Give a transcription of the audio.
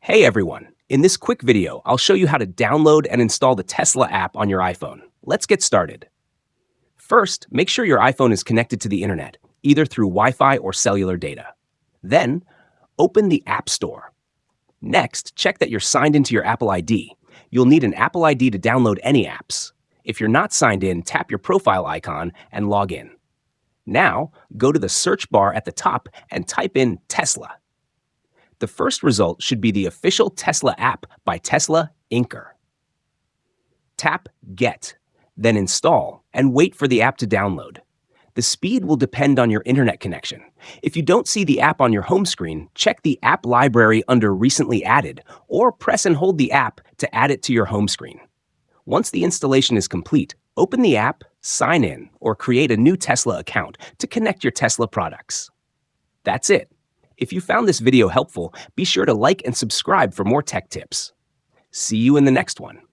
Hey everyone! In this quick video, I'll show you how to download and install the Tesla app on your iPhone. Let's get started. First, make sure your iPhone is connected to the internet, either through Wi-Fi or cellular data. Then, open the App Store. Next, check that you're signed into your Apple ID. You'll need an Apple ID to download any apps. If you're not signed in, tap your profile icon and log in. Now, go to the search bar at the top and type in Tesla. The first result should be the official Tesla app by Tesla Inc. Tap Get, then Install, and wait for the app to download. The speed will depend on your internet connection. If you don't see the app on your home screen, check the app library under Recently Added, or press and hold the app to add it to your home screen. Once the installation is complete, open the app, sign in, or create a new Tesla account to connect your Tesla products. That's it. If you found this video helpful, be sure to like and subscribe for more tech tips. See you in the next one.